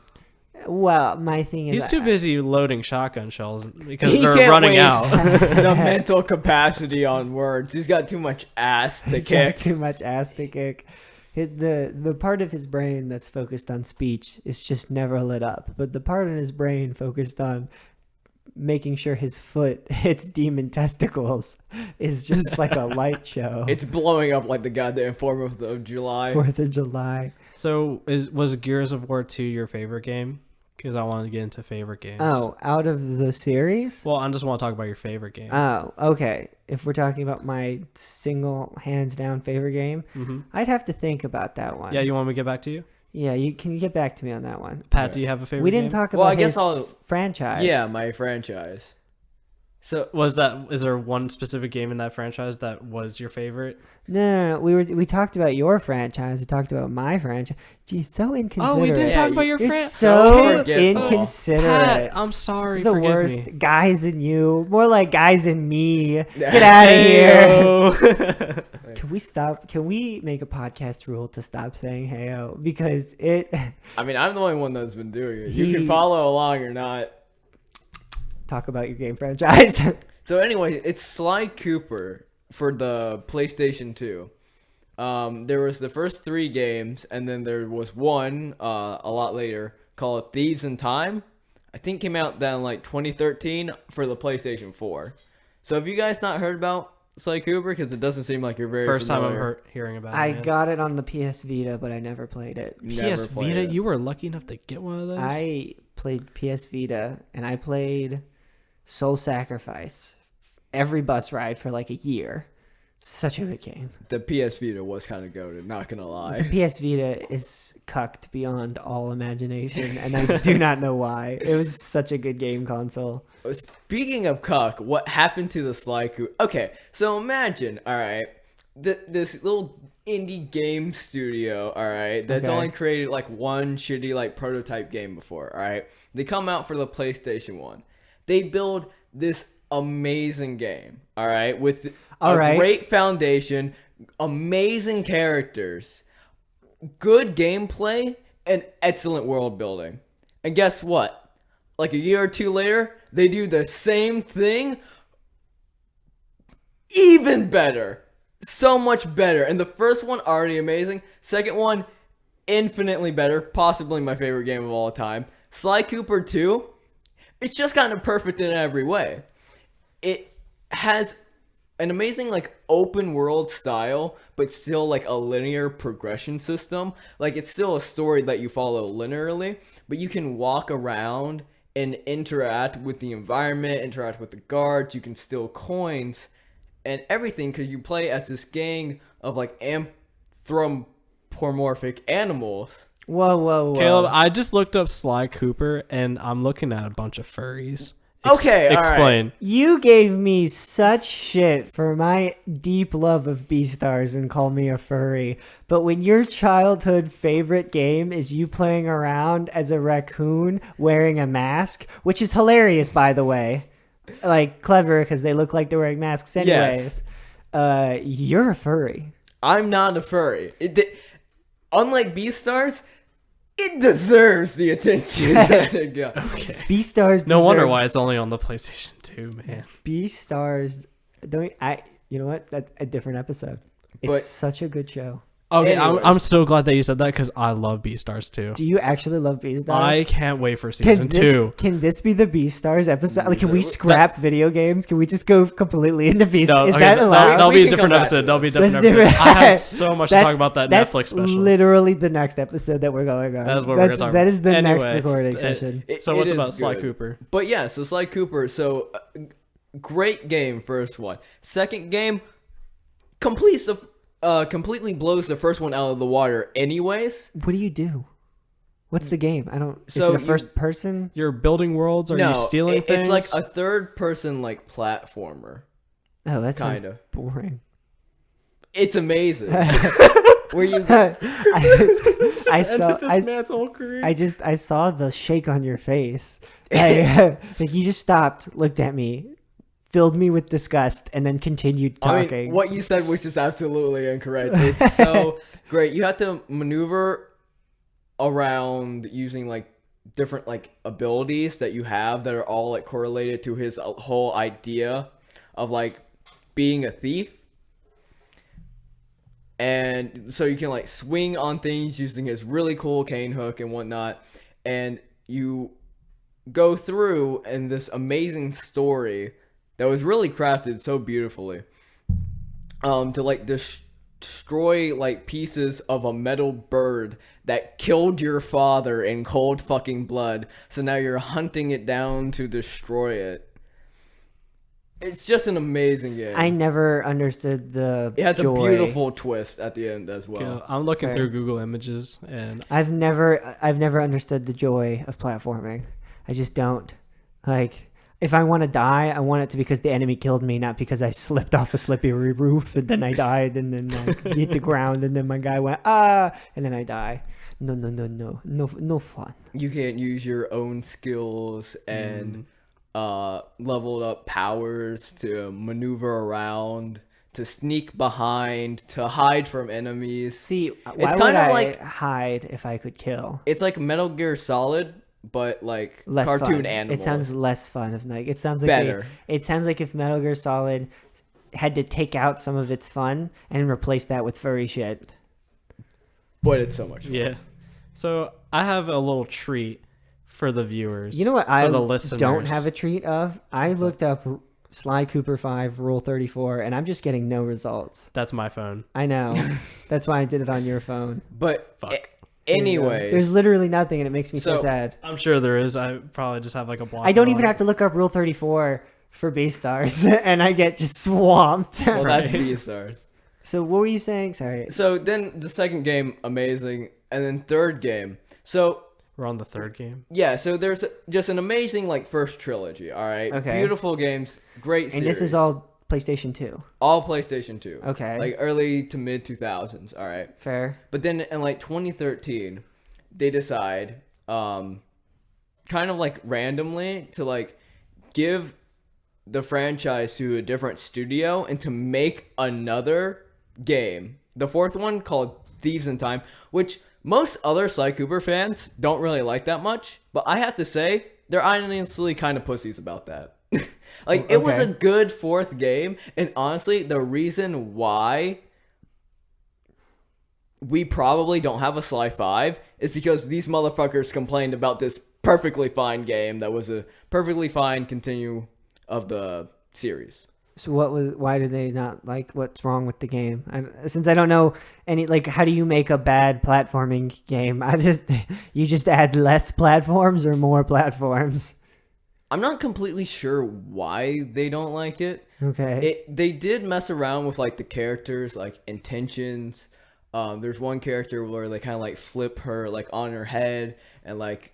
Well, my thing is. He's too busy loading shotgun shells because He they're can't running waste out. the mental capacity on words. He's got too much ass to He's got kick. too much ass to kick. The part of his brain that's focused on speech is just never lit up. But the part in his brain focused on making sure his foot hits demon testicles is just like a light show. It's blowing up like the goddamn 4th of July. 4th of July. So was Gears of War 2 your favorite game? Because I want to get into favorite games. Oh, out of the series? Well, I just want to talk about your favorite game. Oh, okay. If we're talking about my single hands down favorite game, hmm I'd have to think about that one. Yeah, you want me to get back to you? Yeah, you can get back to me on that one. Pat, Okay. do you have a favorite We didn't game? talk Well, about I guess his I'll- franchise. Yeah, my franchise. So Is there one specific game in that franchise that was your favorite? No. We talked about your franchise. We talked about my franchise. Gee, so inconsiderate. Oh, we didn't Yeah, talk about your You're franchise. so forgetful. inconsiderate. Pat, I'm sorry. The forgive worst me. guys in you. More like guys in me. Get out of here. Heyo. Can we stop? Can we make a podcast rule to stop saying heyo? Because it. I mean, I'm the only one that's been doing it. You He- can follow along or not. Talk about your game franchise. So anyway, it's Sly Cooper for the PlayStation 2. There was the first 3 games, and then there was one a lot later called Thieves in Time. I think came out down like 2013 for the PlayStation 4. So have you guys not heard about Sly Cooper? Because it doesn't seem like you're very First time I'm familiar. hearing about I it. man. got it on the PS Vita, but I never played it. Never PS played Vita. it. You were lucky enough to get one of those. I played PS Vita, and I played Soul Sacrifice every bus ride for like a year. Such a good game. The PS Vita was kind of goated, not gonna The lie. PS Vita is cucked beyond all imagination, and I do not know why. It was such a good game console. Speaking of cuck, what happened to the Sly Cooper? Okay, so imagine, all right, this little indie game studio, all right, that's Okay. only created like one shitty like prototype game before, all right. They come out for the PlayStation 1. They build this amazing game, all right, with All a right. great foundation, amazing characters, good gameplay, and excellent world building. And guess what? Like a year or two later, they do the same thing, even better. So much better. And the first one, already amazing. Second one, infinitely better. Possibly my favorite game of all time. Sly Cooper 2, it's just kind of perfect in every way. It has an amazing like open world style, but still like a linear progression system. Like it's still a story that you follow linearly, but you can walk around and interact with the environment, interact with the guards. You can steal coins and everything because you play as this gang of like anthropomorphic animals. Whoa, whoa, whoa. Caleb, I just looked up Sly Cooper, and I'm looking at a bunch of furries. Okay, all right. Explain. You gave me such shit for my deep love of Beastars and called me a furry. But when your childhood favorite game is you playing around as a raccoon wearing a mask, which is hilarious, by the way, like clever because they look like they're wearing masks anyways, you're a furry. I'm not a furry. Unlike Beastars, it deserves the attention that it got. Beastars. No wonder deserves- why it's only on the PlayStation 2, man. Beastars. Don't I? You know what? That's a different episode. It's But- such a good show. Okay, Anyways. I'm so glad that you said that because I love Beastars too. Do you actually love Beastars? I can't wait for season this, 2. Can this be the Beastars episode? Like, can we scrap video games? Can we just go completely into Beastars? No, Is okay, that allowed? that'll We be a can different come back episode. to That'll be a That's different episode. different. I have so much to talk about that that's Netflix special. Literally the next episode that we're going on. That is what we're gonna talk That is the about. next Anyway, recording session. So It what's is about Sly good. Cooper? But yeah, so Sly Cooper. So great game, first one. Second game completely blows the first one out of the water. Anyways, What do you do? What's the game? I don't. So is it a you- first person? You're building worlds? Are no, you stealing things? it's like a third-person like platformer, Oh, that sounds kind of. boring. It's amazing. Where you I saw. this man's whole career. I saw the shake on your face. Like you just stopped, looked at me, filled me with disgust, and then continued I talking. mean, what you said was just absolutely incorrect. It's so great. You have to maneuver around using like different like abilities that you have that are all like correlated to his whole idea of like being a thief. And so you can like swing on things using his really cool cane hook and whatnot. And you go through in this amazing story that was really crafted so beautifully. To like destroy like pieces of a metal bird that killed your father in cold fucking blood. So now you're hunting it down to destroy it. It's just an amazing game. I never understood the It has joy. a beautiful twist at the end as well. Yeah, I'm looking Fair. through Google Images, and I've never understood the joy of platforming. I just don't. Like, if I want to die, I want it to because the enemy killed me, not because I slipped off a slippery roof and then I died and then like, hit the ground and then my guy went and then I die. No fun. You can't use your own skills and leveled up powers to maneuver around, to sneak behind, to hide from enemies. See, why It's would kind of I like hide if I could kill? it's like Metal Gear Solid, but like Less cartoon fun. animals. It sounds less fun. If like it sounds like better. it sounds like if Metal Gear Solid had to take out some of its fun and replace that with furry shit. But it's so much fun. yeah. So I have a little treat for the viewers. You know what for I the listeners. don't have a treat of? I looked up Sly Cooper 5 Rule 34 and I'm just getting no results. That's my phone. I know. That's why I did it on your phone. But Fuck. Anyway, There's literally nothing and it makes me so So- sad. I'm sure there is. I probably just have like a block. I don't even have to look up Rule 34 for Beastars, and I get just swamped. Well, that's Right. Beastars. So what were you saying? Sorry. So then the second game, amazing, and then third game. So We're on the third game. yeah, so there's just an amazing like first trilogy. All right, Okay. beautiful games, great series. And this is all PlayStation 2. all PlayStation 2. Okay. Like early to mid 2000s. All right, Fair. but then in like 2013, they decide, kind of like randomly to like give the franchise to a different studio and to make another game. The fourth one called Thieves in Time, which most other Sly Cooper fans don't really like that much, but I have to say they're honestly kind of pussies about that. Like it was a Okay. good fourth game, and honestly, the reason why we probably don't have a Sly 5 is because these motherfuckers complained about this perfectly fine game that was a perfectly fine continue of the series. So why do they not like what's wrong with the game? Since I don't know any, like, how do you make a bad platforming game? You just add less platforms or more platforms? I'm not completely sure why they don't like it. Okay. They did mess around with like the characters, like intentions. There's one character where they kind of like flip her like on her head and like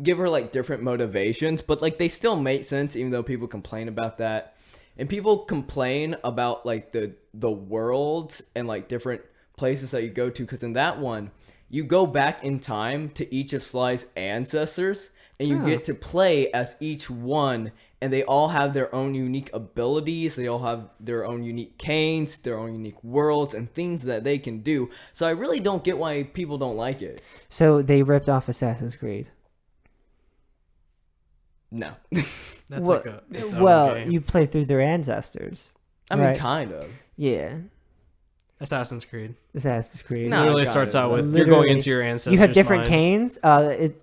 give her like different motivations, but like they still make sense even though people complain about that. And people complain about like the world and like different places that you go to, because in that one you go back in time to each of Sly's ancestors and you get to play as each one, and they all have their own unique abilities, they all have their own unique canes, their own unique worlds and things that they can do. So I really don't get why people don't like it. So they ripped off Assassin's Creed. No. That's well, like its own well, game. you play through their ancestors. I mean, Right. kind of. Yeah. Assassin's Creed. Assassin's Creed. No. Literally kind starts of. out with you're Literally. going into your ancestors. You have different mind. canes.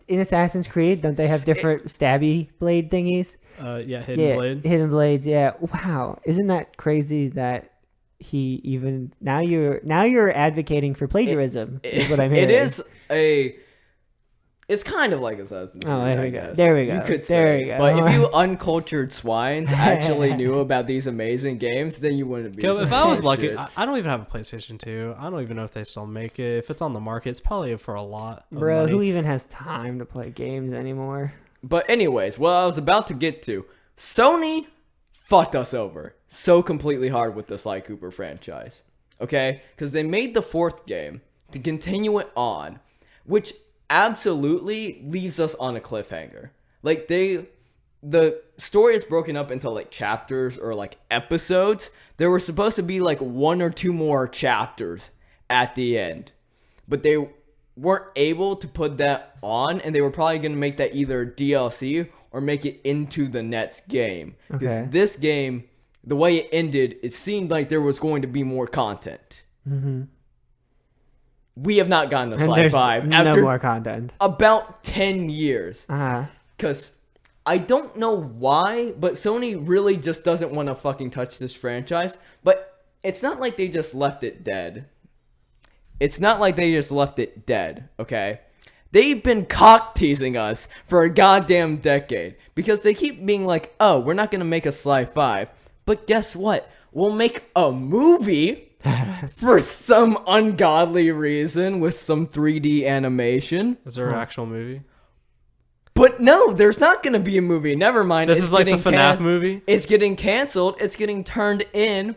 In Assassin's Creed, don't they have different stabby blade thingies? Yeah, hidden blade. Hidden blades. Yeah. Wow. Isn't that crazy that he even now you're advocating for plagiarism? Is what I'm hearing. It is it's kind of like Assassin's Creed, Oh, there I we go. guess. There we go. You could There say. we go. But if you uncultured swines actually knew about these amazing games, then you wouldn't be. Caleb, if saying I was that lucky, shit. I don't even have a PlayStation 2. I don't even know if they still make it. If it's on the market, it's probably for a lot of Bro, money. who even has time to play games anymore? But anyways, what I was about to get to, Sony fucked us over so completely hard with the Sly Cooper franchise. Okay? Because they made the fourth game to continue it on, which absolutely leaves us on a cliffhanger. Like the story is broken up into like chapters or like episodes. There were supposed to be like one or two more chapters at the end, but they weren't able to put that on, and they were probably going to make that either DLC or make it into the next game. Because Okay. this game, the way it ended, it seemed like there was going to be more content. Mm-hmm. We have not gotten to And Sly there's 5 no after more content. about 10 years. Uh-huh. Because I don't know why, but Sony really just doesn't want to fucking touch this franchise. But it's not like they just left it dead. It's not like they just left it dead, okay? They've been cock teasing us for a goddamn decade. Because they keep being like, oh, we're not going to make a Sly 5. But guess what? We'll make a movie for some ungodly reason with some 3D animation. Is there an actual movie? But no, there's not going to be a movie. Never mind. This It's is like the getting FNAF movie? It's getting canceled. It's getting turned in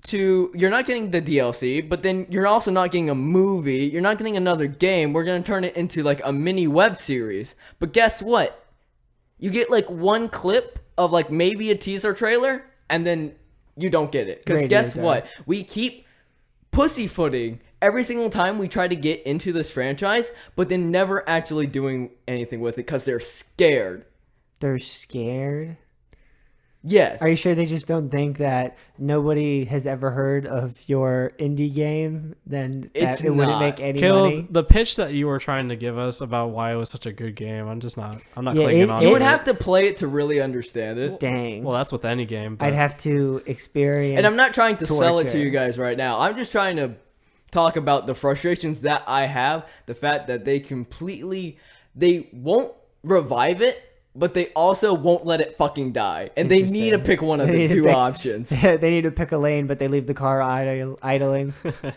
to... You're not getting the DLC, but then you're also not getting a movie. You're not getting another game. We're going to turn it into like a mini web series. But guess what? You get like one clip of like maybe a teaser trailer, and then you don't get it. Because Radio guess die. what? We keep pussyfooting every single time we try to get into this franchise, but then never actually doing anything with it because they're scared. They're scared. Yes. Are you sure they just don't think that nobody has ever heard of your indie game? Then It's that it wouldn't not. make any Caleb, money. the pitch that you were trying to give us about why it was such a good game, I'm not Yeah, clicking on You it. would have to play it to really understand it. Dang. Well, that's with any game. But I'd have to experience. And I'm not trying to sell it to torture. you guys right now. I'm just trying to talk about the frustrations that I have. The fact that they won't revive it but they also won't let it fucking die. And they need to Interesting. pick one of They the need to two pick- options. they need to pick a lane, but they leave the car idling.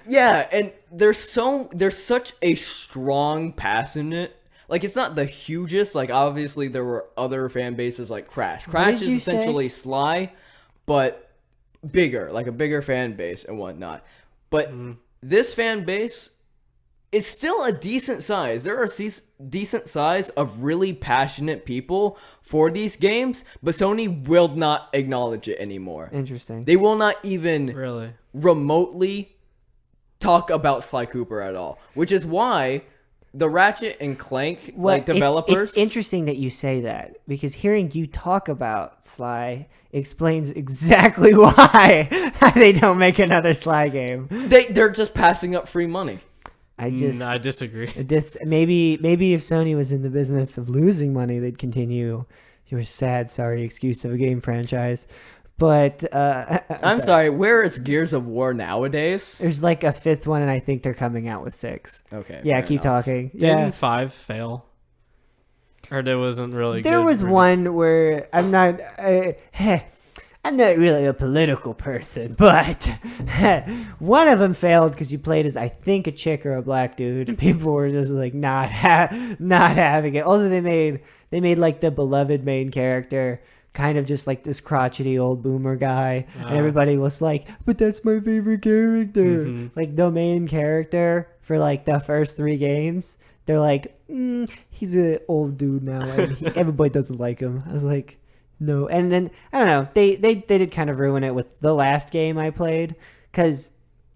Yeah, and there's such a strong pass in it. Like, it's not the hugest. Like, obviously there were other fan bases like Crash. Crash did is you say? essentially Sly, but bigger, like a bigger fan base and whatnot. But this fan base is still a decent size. There are decent size of really passionate people for these games, but Sony will not acknowledge it anymore. Interesting. They will not even Really? remotely talk about Sly Cooper at all, which is why the Ratchet and Clank developers. It's interesting that you say that, because hearing you talk about Sly explains exactly why they don't make another Sly game. they're just passing up free money. I just I disagree. maybe if Sony was in the business of losing money, they'd continue your sad, sorry excuse of a game franchise. But I'm sorry, where is Gears of War nowadays? there's like a fifth one, and I think they're coming out with 6. Okay. Yeah, fair keep enough. talking. Didn't Yeah, 5 fail? Or there wasn't really there good was reviews? one where I'm not really a political person, but one of them failed because you played as, I think, a chick or a black dude, and people were just like not having it. Also, they made like the beloved main character kind of just like this crotchety old boomer guy, and everybody was like, but that's my favorite character. Like the main character for like the first 3 games, they're like, he's an old dude now, and everybody doesn't like him. I was like, no. And then I don't know, they did kind of ruin it with the last game I played, because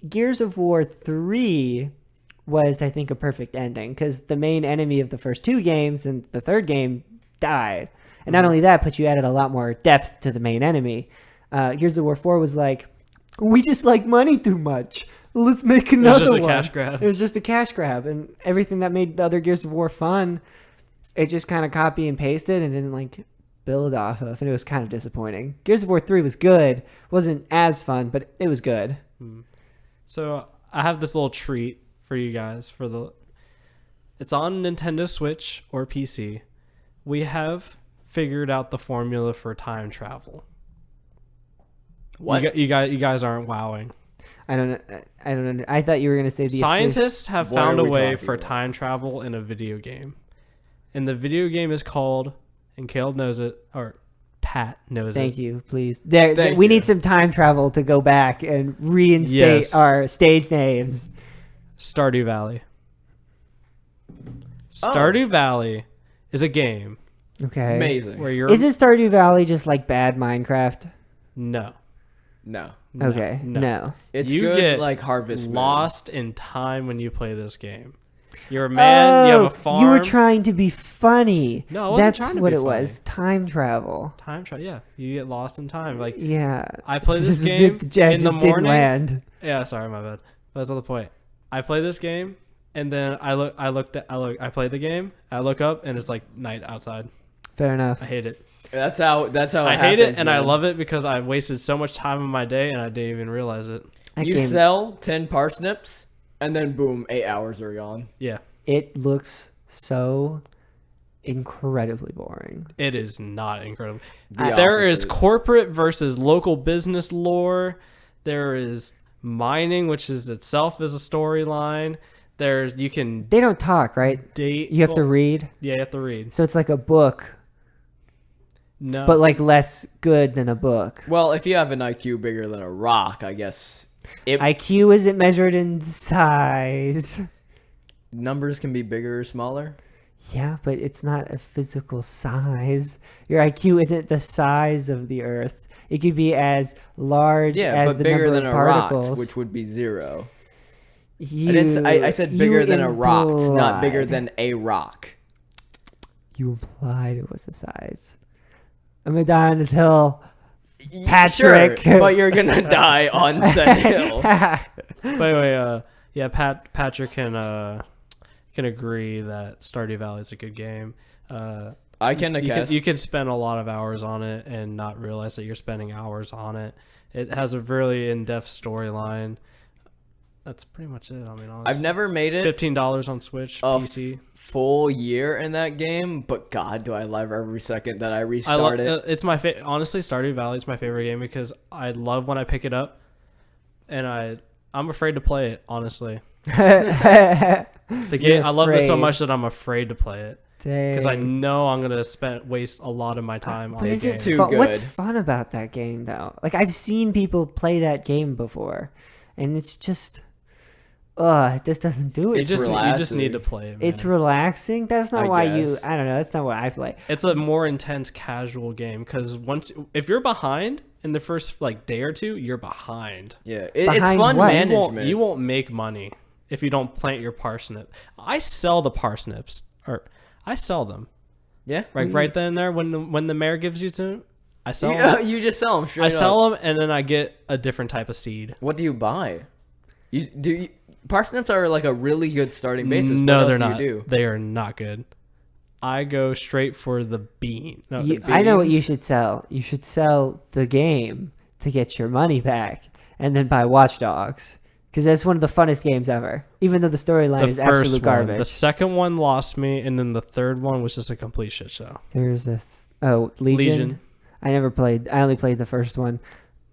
Gears of War 3 was, I think, a perfect ending, because the main enemy of the first 2 games and the third game died. And not only that, but you added a lot more depth to the main enemy. Gears of War 4 was like, we just like money too much. Let's make another just a one. cash grab. It was just a cash grab. And everything that made the other Gears of War fun, it just kind of copy and pasted and didn't like build off of. And it was kind of disappointing. Gears of War 3 was good. Wasn't as fun, but it was good. So I have this little treat for you guys it's on Nintendo Switch or PC. We have figured out the formula for time travel. What? You guys aren't wowing. I don't know. I thought you were going to say the Scientists have What found are a we way talking for about? time travel in a video game. And the video game is called, and Caleb knows it, or Pat knows Thank it. you, please. Thank We you. need some time travel to go back and reinstate Yes. our stage names. Stardew Valley. Oh. Stardew Valley is a game Okay. Amazing. where you're... Isn't Stardew Valley just like bad Minecraft? No. No. Okay. No. It's You good get like Harvest Moon. lost in time when you play this game. You're a man, you have a farm. You were trying to be funny. No, I wasn't That's trying to what be it was. Time travel. Time travel, yeah. You get lost in time. Like, Yeah. I play this Just game did- just in the didn't morning. land. Yeah, sorry, my bad. That's not the point. I play this game, and then I play the game, I look up, and it's like night outside. Fair enough. I hate it. That's how I hate happens, it, and I man. love it because I wasted so much time in my day, and I didn't even realize it. That You game, sell 10 parsnips, and then boom, 8 hours are gone. Yeah, it looks so incredibly boring. it is not incredible. The There is opposite. corporate versus local business lore. There is mining, which is itself is a storyline. There's you can They don't talk, right? date. You have to read. Yeah, you have to read. So it's like a book, No, but like less good than a book. Well, if you have an IQ bigger than a rock, I guess IQ isn't measured in size. numbers can be bigger or smaller. Yeah, but it's not a physical size. Your IQ isn't the size of the Earth. It could be as large Yeah, as but the bigger number than of a rock, particles. which would be 0. You, I said bigger you than a rock, not bigger implied- than a rock. You implied it was a size. I'm gonna die on this hill. Sure, Patrick. but you're gonna die on said hill. But anyway, yeah, Patrick can agree that Stardew Valley is a good game. I can attest. You can spend a lot of hours on it and not realize that you're spending hours on it. It has a really in-depth storyline. That's pretty much it. I mean, honestly. I've never made it $15 on Switch, Oh, PC. full year in that game, but God, do I love every second that I I restart it. It's my honestly, Stardew Valley is my favorite game because I love when I pick it up, and I'm afraid to play it. Honestly, the game I love it so much that I'm afraid to play it because I know I'm gonna waste a lot of my time on But the is game. it too fun? What's good. fun about that game though? Like I've seen people play that game before, and it's just, it just doesn't do it. You just relaxing. need to play it. Man. It's relaxing. That's not I why guess. I don't know. That's not why I play. It's a more intense casual game because if you're behind in the first like day or two, you're behind. Yeah, it's Behind fun what? management. You won't make money if you don't plant your parsnip. I sell the parsnips, or I sell them. Yeah, Like right then and there when the mayor gives you to, I sell Yeah, them. you just sell them straight I up. sell them and then I get a different type of seed. What do you buy? Parsnips are like a really good starting basis. No, what else they're do not. You do? They are not good. I go straight for the bean. No, I know what you beans? should sell. You should sell the game to get your money back, and then buy Watch Dogs because that's one of the funnest games ever. Even though the storyline is absolute one. garbage. The second one lost me, and then the third one was just a complete shit show. There's Legion. I never played. I only played the first one.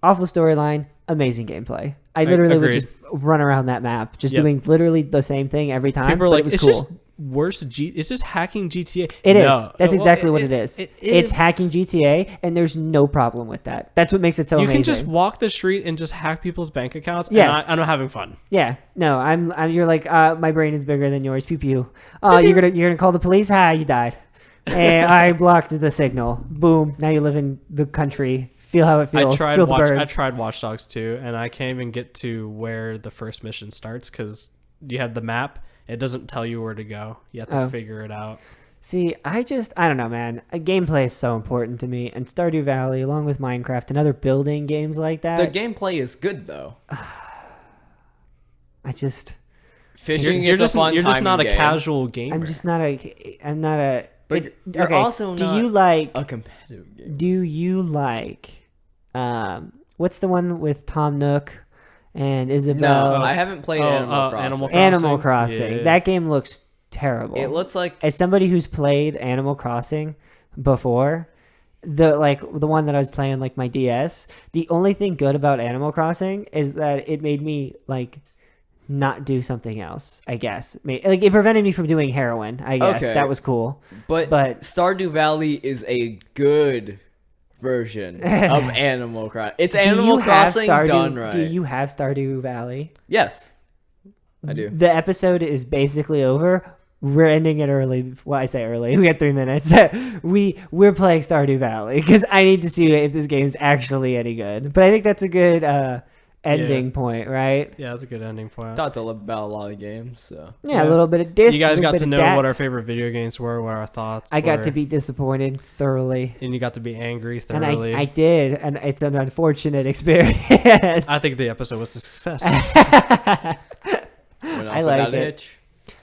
Awful storyline, amazing gameplay. I literally would agreed. just run around that map, just Yep. doing literally the same thing every time. People are but like, it was it's cool. just worse. It's just hacking GTA. It is. No. That's Well, exactly what it is. It It's is. hacking GTA, and there's no problem with that. That's what makes it so You amazing. can just walk the street and just hack people's bank accounts. Yes. And I'm having fun. Yeah, no, I'm. You're like, my brain is bigger than yours. Pew pew. You're gonna call the police? Ha, you died. And I blocked the signal. Boom. Now you live in the country. Feel how it feels. Feel the burn. I tried Watch Dogs 2, and I can't even get to where the first mission starts because you have the map. It doesn't tell you where to go. You have to Oh. figure it out. See, I don't know, man. Gameplay is so important to me, and Stardew Valley, along with Minecraft and other building games like that. The gameplay is good though. I just, Fishing You're is just a fun you're just not a timing game. casual gamer. I'm just not a. I'm not a. But It's, you're okay. also do not you like? A competitive game. Do you like? What's the one with Tom Nook and Isabel? No, I haven't played Animal Crossing. Animal Crossing. Yeah. That game looks terrible. It looks like As somebody who's played Animal Crossing before, the one that I was playing like my DS, the only thing good about Animal Crossing is that it made me like not do something else, I guess. Like it prevented me from doing heroin, I guess. Okay. That was cool. but Stardew Valley is a good version of Animal Crossing. It's Animal Crossing done right. Do you have Stardew Valley? Yes, I do. The episode is basically over. We're ending it early. Well, I say early. We got 3 minutes. We're playing Stardew Valley because I need to see if this game's actually any good. But I think that's a good ending point, right? Yeah, that's a good ending point. Talked about a lot of games, so Yeah, a little bit of this. You guys a got bit to of know that. what our favorite video games were, what our thoughts I got were, to be disappointed thoroughly, and you got to be angry and thoroughly. I did, and it's an unfortunate experience. I think the episode was a success. went off I like without a it. hitch.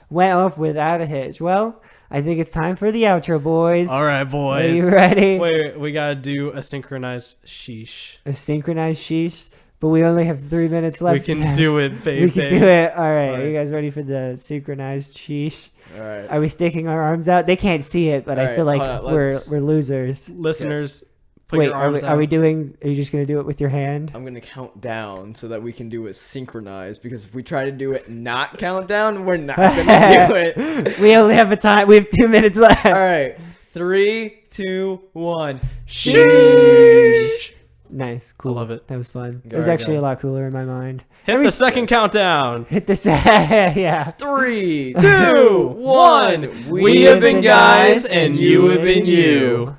Went off without a hitch. Well, I think it's time for the outro, boys. All right, Are boys. you ready? Wait, we gotta do a synchronized sheesh. A synchronized sheesh, but we only have 3 minutes left. We can do it, baby. We can do it. All right. All Are right. you guys ready for the synchronized sheesh? All right. Are we sticking our arms out? They can't see it, but All I feel right, like hold on, we're let's- losers. Listeners, put Wait, your arms are we out. doing? Are you just gonna do it with your hand? I'm gonna count down so that we can do it synchronized. Because if we try to do it not count down, we're not gonna do it. We only have a time. We have 2 minutes left. All right, 3, 2, 1. Sheesh. Nice, cool. love it. That was fun. It Go, was go. actually a lot cooler in my mind. Hit the second countdown. Hit this. Yeah. 3, 2, 1. We have been guys, and you have been you.